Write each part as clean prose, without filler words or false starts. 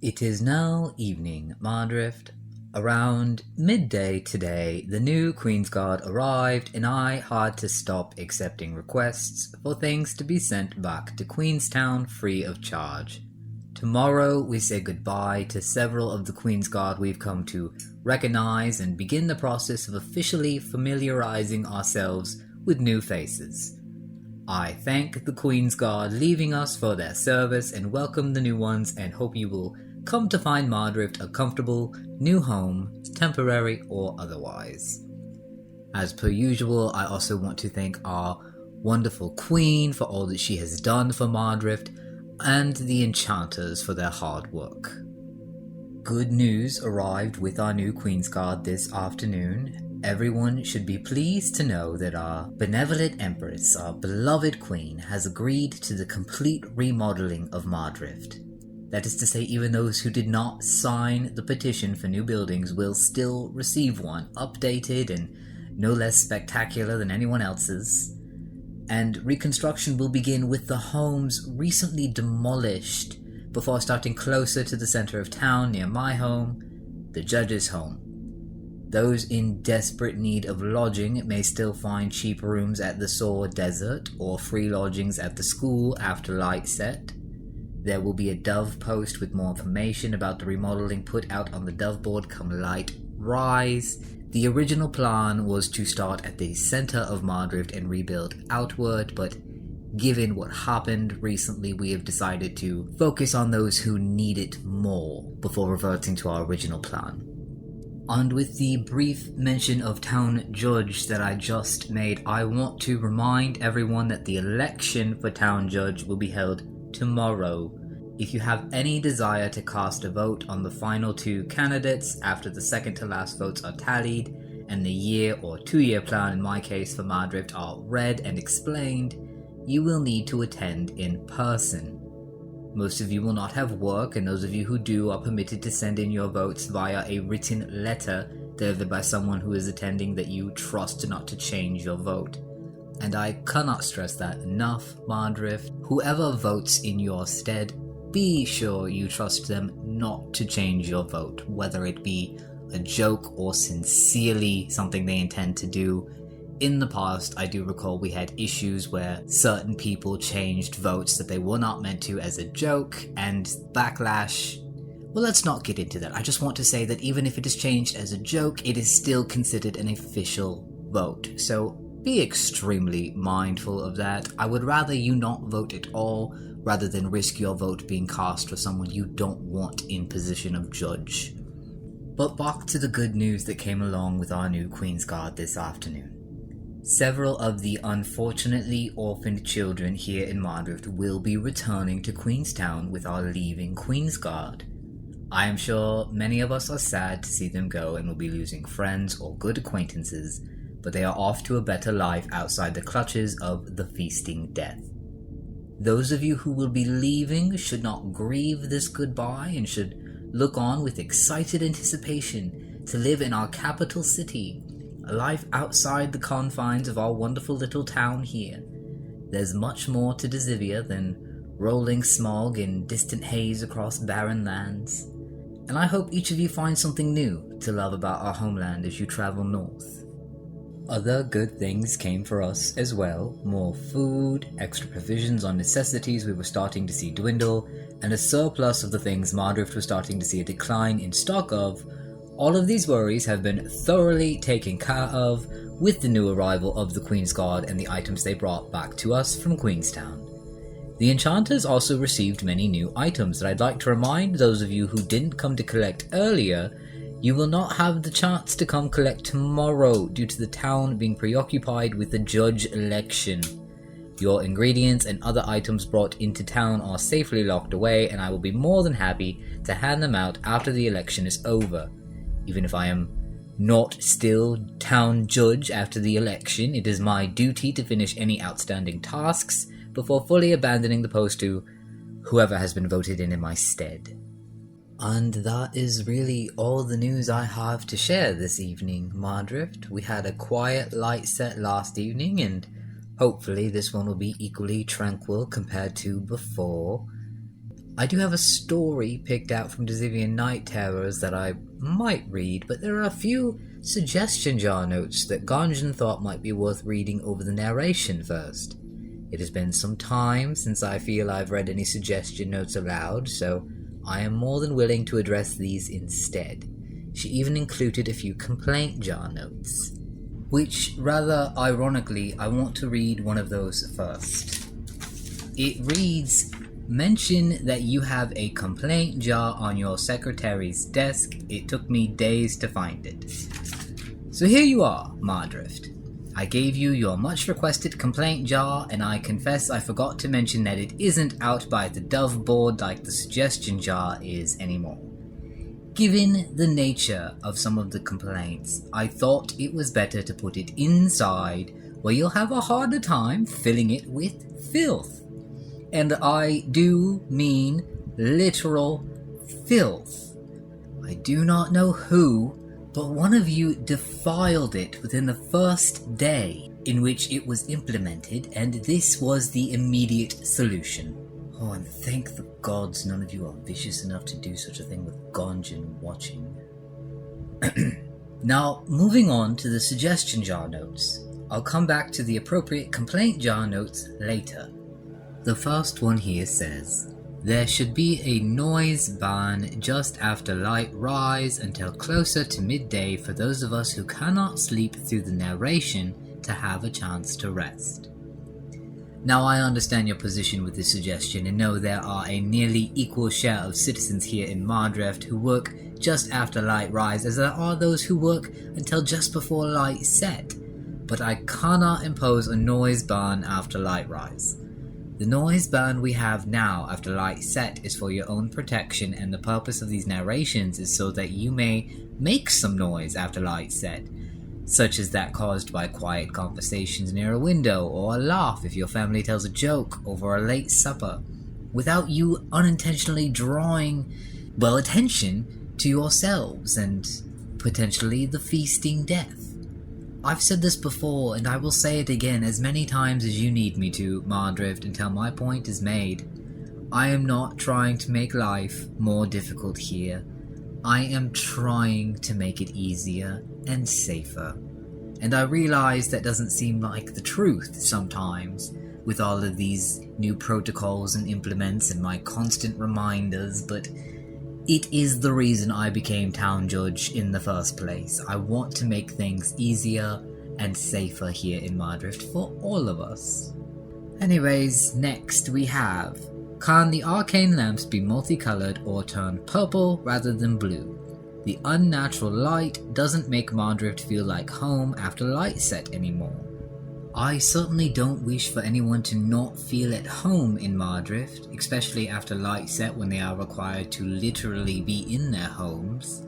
It is now evening, Maddrift. Around midday today, the new Queen's Guard arrived and I had to stop accepting requests for things to be sent back to Queenstown free of charge. Tomorrow we say goodbye to several of the Queen's Guard we've come to recognize and begin the process of officially familiarizing ourselves with new faces. I thank the Queen's Guard leaving us for their service and welcome the new ones and hope you will come to find Maddrift a comfortable new home, temporary or otherwise. As per usual, I also want to thank our wonderful Queen for all that she has done for Maddrift and the enchanters for their hard work. Good news arrived with our new Queen's Guard this afternoon. Everyone should be pleased to know that our benevolent Empress, our beloved Queen, has agreed to the complete remodeling of Maddrift. That is to say, even those who did not sign the petition for new buildings will still receive one, updated and no less spectacular than anyone else's. And reconstruction will begin with the homes recently demolished before starting closer to the center of town near my home, the Judge's home. Those in desperate need of lodging may still find cheap rooms at the Soar Desert or free lodgings at the school after light set. There will be a Dove post with more information about the remodeling put out on the Dove board come light rise. The original plan was to start at the center of Maddrift and rebuild outward, but given what happened recently, we have decided to focus on those who need it more before reverting to our original plan. And with the brief mention of town judge that I just made, I want to remind everyone that the election for town judge will be held tomorrow. If you have any desire to cast a vote on the final two candidates after the second to last votes are tallied and the year or 2-year plan in my case for Maddrift are read and explained, you will need to attend in person. Most of you will not have work, and those of you who do are permitted to send in your votes via a written letter delivered by someone who is attending that you trust not to change your vote. And I cannot stress that enough, Maddrift. Whoever votes in your stead, be sure you trust them not to change your vote, whether it be a joke or sincerely something they intend to do. In the past, I do recall we had issues where certain people changed votes that they were not meant to as a joke, and backlash. Well, let's not get into that. I just want to say that even if it is changed as a joke, it is still considered an official vote. So be extremely mindful of that. I would rather you not vote at all, rather than risk your vote being cast for someone you don't want in position of judge. But back to the good news that came along with our new Queen's Guard this afternoon. Several of the unfortunately orphaned children here in Maddrift will be returning to Queenstown with our leaving Queen's Guard. I am sure many of us are sad to see them go and will be losing friends or good acquaintances, but they are off to a better life outside the clutches of the feasting death. Those of you who will be leaving should not grieve this goodbye and should look on with excited anticipation to live in our capital city, a life outside the confines of our wonderful little town here. There's much more to Desivia than rolling smog and distant haze across barren lands, and I hope each of you finds something new to love about our homeland as you travel north. Other good things came for us as well. More food, extra provisions on necessities we were starting to see dwindle, and a surplus of the things Maddrift was starting to see a decline in stock of. All of these worries have been thoroughly taken care of with the new arrival of the Queen's Guard and the items they brought back to us from Queenstown. The enchanters also received many new items that I'd like to remind those of you who didn't come to collect earlier. You will not have the chance to come collect tomorrow due to the town being preoccupied with the judge election. Your ingredients and other items brought into town are safely locked away, and I will be more than happy to hand them out after the election is over. Even if I am not still town judge after the election, it is my duty to finish any outstanding tasks before fully abandoning the post to whoever has been voted in my stead. And that is really all the news I have to share this evening, Maddrift. We had a quiet light set last evening, and hopefully this one will be equally tranquil compared to before. I do have a story picked out from Dazivian Night Terrors that I might read, but there are a few suggestion jar notes that Ganjan thought might be worth reading over the narration first. It has been some time since I feel I've read any suggestion notes aloud, so I am more than willing to address these instead. She even included a few complaint jar notes, which, rather ironically, I want to read one of those first. It reads, "Mention that you have a complaint jar on your secretary's desk. It took me days to find it." So here you are, Maddrift. I gave you your much requested complaint jar, and I confess I forgot to mention that it isn't out by the dove board like the suggestion jar is anymore. Given the nature of some of the complaints, I thought it was better to put it inside, where you'll have a harder time filling it with filth. And I do mean literal filth. I do not know who, but one of you defiled it within the first day in which it was implemented, and this was the immediate solution. Oh, and thank the gods none of you are vicious enough to do such a thing with Ganjan watching. Now, moving on to the suggestion jar notes. I'll come back to the appropriate complaint jar notes later. The first one here says, "There should be a noise ban just after light rise until closer to midday for those of us who cannot sleep through the narration to have a chance to rest." Now, I understand your position with this suggestion and know there are a nearly equal share of citizens here in Maddrift who work just after light rise, as there are those who work until just before light set. But I cannot impose a noise ban after light rise. The noise ban we have now after light set is for your own protection, and the purpose of these narrations is so that you may make some noise after light set, such as that caused by quiet conversations near a window, or a laugh if your family tells a joke over a late supper, without you unintentionally drawing, attention to yourselves and potentially the feasting death. I've said this before, and I will say it again as many times as you need me to, Maddrift, until my point is made. I am not trying to make life more difficult here. I am trying to make it easier and safer. And I realize that doesn't seem like the truth sometimes, with all of these new protocols and implements and my constant reminders, but it is the reason I became town judge in the first place. I want to make things easier and safer here in Maddrift for all of us. Anyways, next we have, can the arcane lamps be multicolored or turn purple rather than blue? The unnatural light doesn't make Maddrift feel like home after light set anymore. I certainly don't wish for anyone to not feel at home in Maddrift, especially after light set when they are required to literally be in their homes.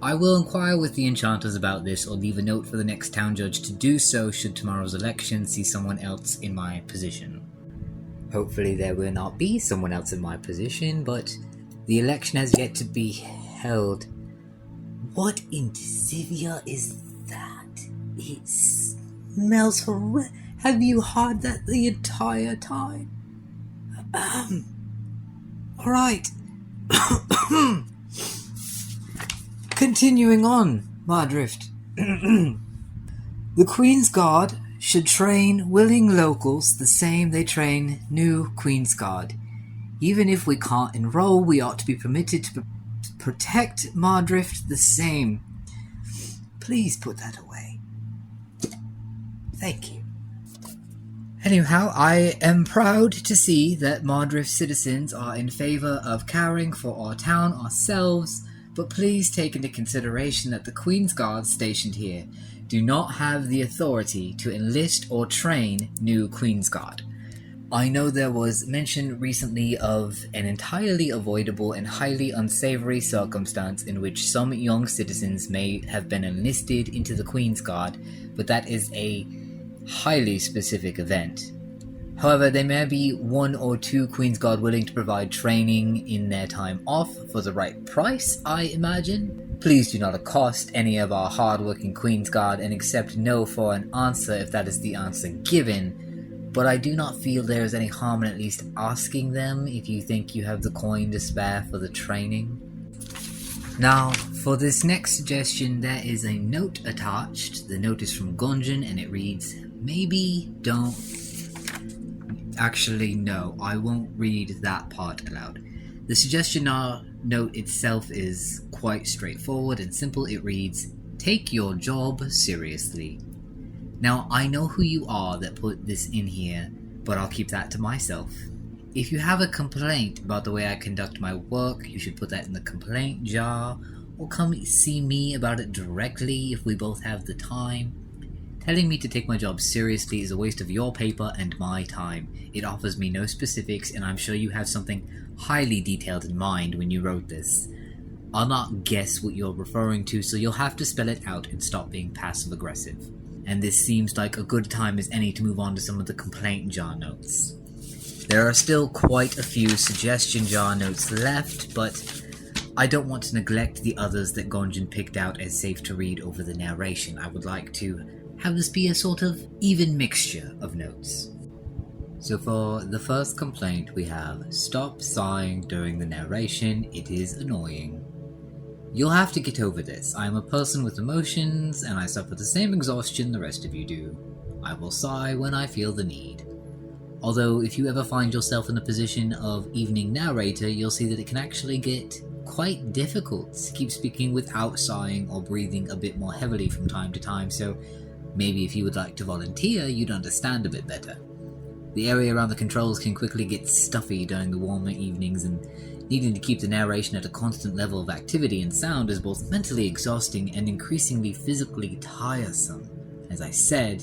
I will inquire with the enchanters about this, or leave a note for the next town judge to do so should tomorrow's election see someone else in my position. Hopefully there will not be someone else in my position, but the election has yet to be held. What in Zivia is that? It smells horrendous. Have you heard that the entire time? Alright. Continuing on, Maddrift. The Queen's Guard should train willing locals the same they train new Queen's Guard. Even if we can't enroll, we ought to be permitted to protect Maddrift the same. Please put that away. Thank you. Anyhow, I am proud to see that Maddrift citizens are in favour of caring for our town ourselves, but please take into consideration that the Queen's Guards stationed here do not have the authority to enlist or train new Queen's Guard. I know there was mention recently of an entirely avoidable and highly unsavory circumstance in which some young citizens may have been enlisted into the Queen's Guard, but that is a highly specific event. However, there may be one or two Queen's Guard willing to provide training in their time off for the right price, I imagine. Please do not accost any of our hard-working Queen's Guard and accept no for an answer if that is the answer given. but I do not feel there is any harm in at least asking them if you think you have the coin to spare for the training. Now, for this next suggestion, there is a note attached. The note is from Gonjin, and it reads, maybe don't... Actually, no, I won't read that part aloud. The suggestion note itself is quite straightforward and simple. It reads, take your job seriously. Now, I know who you are that put this in here, but I'll keep that to myself. If you have a complaint about the way I conduct my work, you should put that in the complaint jar, or come see me about it directly if we both have the time. Telling me to take my job seriously is a waste of your paper and my time. It offers me no specifics, and I'm sure you have something highly detailed in mind when you wrote this. I'll not guess what you're referring to, so you'll have to spell it out and stop being passive-aggressive. And this seems like a good time as any to move on to some of the complaint jar notes. There are still quite a few suggestion jar notes left, but I don't want to neglect the others that Gonjin picked out as safe to read over the narration. I would like to have this be a sort of even mixture of notes. So for the first complaint we have, stop sighing during the narration, it is annoying. You'll have to get over this. I am a person with emotions, and I suffer the same exhaustion the rest of you do. I will sigh when I feel the need. Although, if you ever find yourself in the position of evening narrator, you'll see that it can actually get quite difficult to keep speaking without sighing or breathing a bit more heavily from time to time, so maybe if you would like to volunteer, you'd understand a bit better. The area around the controls can quickly get stuffy during the warmer evenings, and needing to keep the narration at a constant level of activity and sound is both mentally exhausting and increasingly physically tiresome. As I said,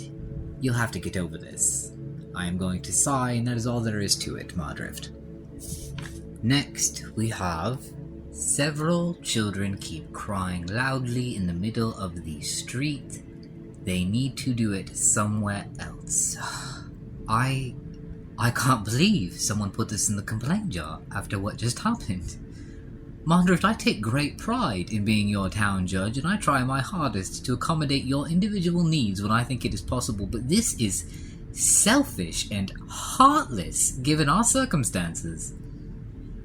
you'll have to get over this. I am going to sigh, and that is all there is to it, Maddrift. Next, we have... Several children keep crying loudly in the middle of the street. They need to do it somewhere else. I can't believe someone put this in the complaint jar after what just happened. Maddrift, I take great pride in being your town judge, and I try my hardest to accommodate your individual needs when I think it is possible, but this is selfish and heartless given our circumstances.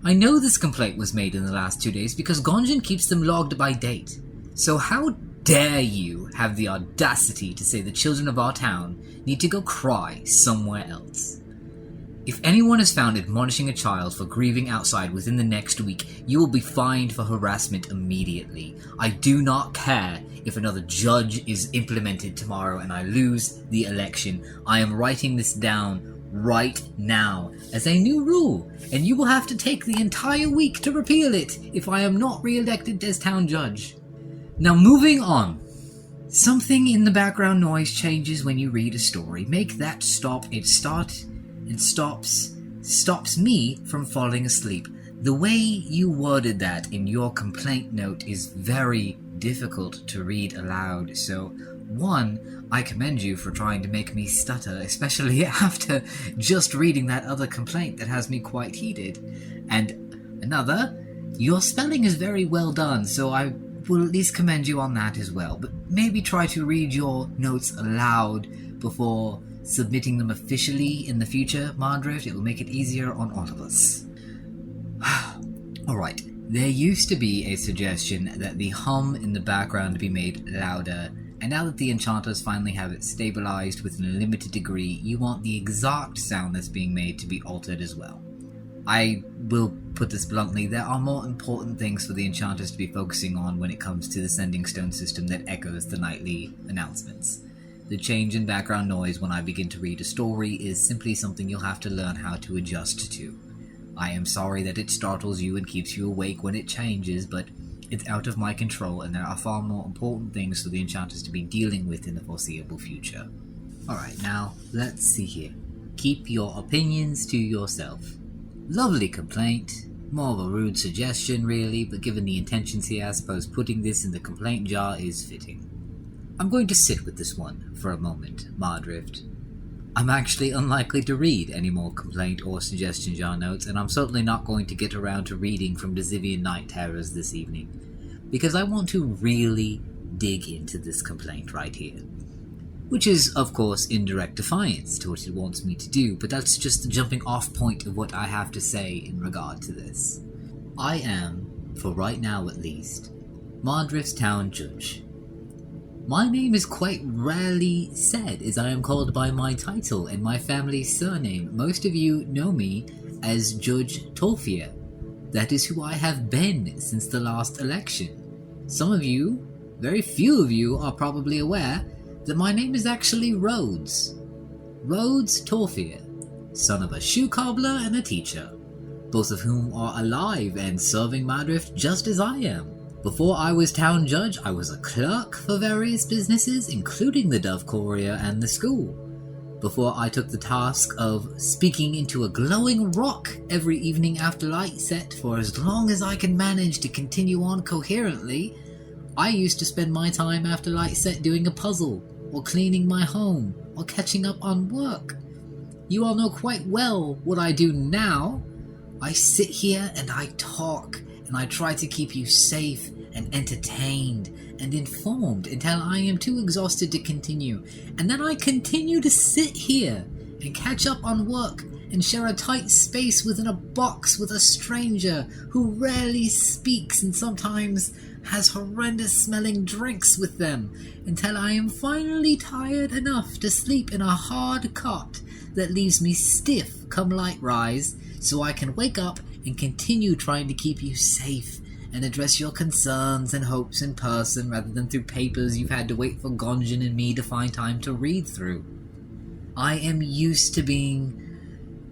I know this complaint was made in the last 2 days because Gonjin keeps them logged by date. So how dare you have the audacity to say the children of our town need to go cry somewhere else? If anyone is found admonishing a child for grieving outside within the next week, you will be fined for harassment immediately. I do not care if another judge is implemented tomorrow and I lose the election. I am writing this down right now as a new rule, and you will have to take the entire week to repeal it if I am not re-elected as town judge. Now moving on. Something in the background noise changes when you read a story. Make that stop. It stops me from falling asleep. The way you worded that in your complaint note is very difficult to read aloud, so one, I commend you for trying to make me stutter, especially after just reading that other complaint that has me quite heated. And another, your spelling is very well done, so I will at least commend you on that as well, but maybe try to read your notes aloud before submitting them officially in the future, Maddrift. It will make it easier on all of us. Alright, there used to be a suggestion that the hum in the background be made louder, and now that the enchanters finally have it stabilized within a limited degree, you want the exact sound that's being made to be altered as well. I will put this bluntly, there are more important things for the enchanters to be focusing on when it comes to the sending stone system that echoes the nightly announcements. The change in background noise when I begin to read a story is simply something you'll have to learn how to adjust to. I am sorry that it startles you and keeps you awake when it changes, but it's out of my control and there are far more important things for the enchanters to be dealing with in the foreseeable future. Alright, now, let's see here. Keep your opinions to yourself. Lovely complaint. More of a rude suggestion, really, but given the intentions here, I suppose putting this in the complaint jar is fitting. I'm going to sit with this one for a moment, Maddrift. I'm actually unlikely to read any more complaint or suggestion jar notes, and I'm certainly not going to get around to reading from Dazivian Night Terrors this evening, because I want to really dig into this complaint right here. which is, of course, in direct defiance to what it wants me to do, but that's just the jumping off point of what I have to say in regard to this. I am, for right now at least, Maddrift's town judge. My name is quite rarely said, as I am called by my title and my family's surname. Most of you know me as Judge Tolphier. That is who I have been since the last election. Some of you, very few of you, are probably aware that my name is actually Rhodes. Rhodes Tolphier, son of a shoe cobbler and a teacher, both of whom are alive and serving Maddrift just as I am. Before I was town judge, I was a clerk for various businesses, including the Dove Courier and the school. Before I took the task of speaking into a glowing rock every evening after light set for as long as I could manage to continue on coherently, I used to spend my time after light set doing a puzzle, or cleaning my home, or catching up on work. You all know quite well what I do now. I sit here and I talk, and I try to keep you safe and entertained and informed until I am too exhausted to continue. And then I continue to sit here and catch up on work and share a tight space within a box with a stranger who rarely speaks and sometimes has horrendous smelling drinks with them until I am finally tired enough to sleep in a hard cot that leaves me stiff come light rise, so I can wake up and continue trying to keep you safe and address your concerns and hopes in person rather than through papers you've had to wait for Gonjan and me to find time to read through. I am used to being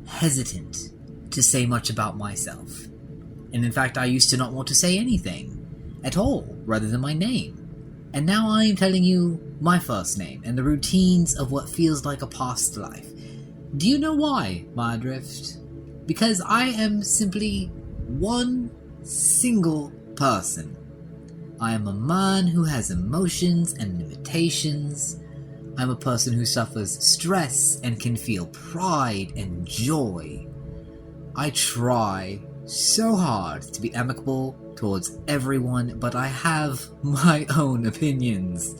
hesitant to say much about myself, and in fact I used to not want to say anything at all rather than my name. And now I am telling you my first name and the routines of what feels like a past life. Do you know why, Maddrift? Because I am simply one single person. I am a man who has emotions and limitations. I'm a person who suffers stress and can feel pride and joy. I try so hard to be amicable towards everyone, but I have my own opinions.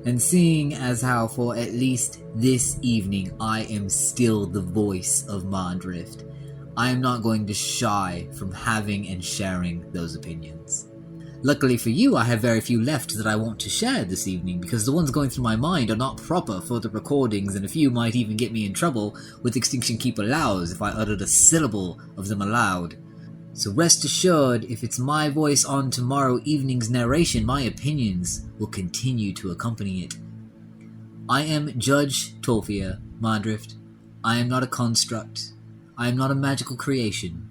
And seeing as how for at least this evening I am still the voice of Maddrift, I am not going to shy from having and sharing those opinions. Luckily for you, I have very few left that I want to share this evening, because the ones going through my mind are not proper for the recordings, and a few might even get me in trouble with Extinction Keeper Lours if I uttered a syllable of them aloud. So rest assured, if it's my voice on tomorrow evening's narration, my opinions will continue to accompany it. I am Judge Tolphier, Maddrift. I am not a construct. I am not a magical creation.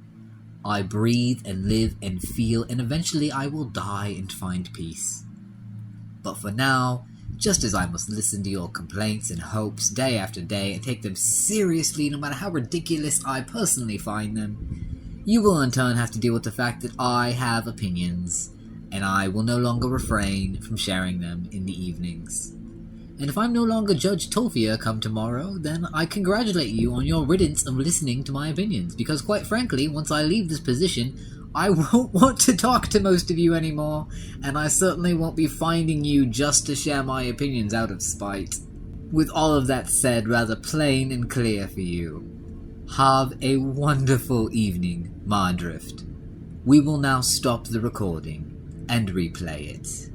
I breathe and live and feel, and eventually I will die and find peace. But for now, just as I must listen to your complaints and hopes day after day and take them seriously no matter how ridiculous I personally find them, you will in turn have to deal with the fact that I have opinions, and I will no longer refrain from sharing them in the evenings. And if I'm no longer Judge Tolphier come tomorrow, then I congratulate you on your riddance of listening to my opinions, because quite frankly, once I leave this position, I won't want to talk to most of you anymore, and I certainly won't be finding you just to share my opinions out of spite. With all of that said rather plain and clear for you, have a wonderful evening, Maddrift. We will now stop the recording and replay it.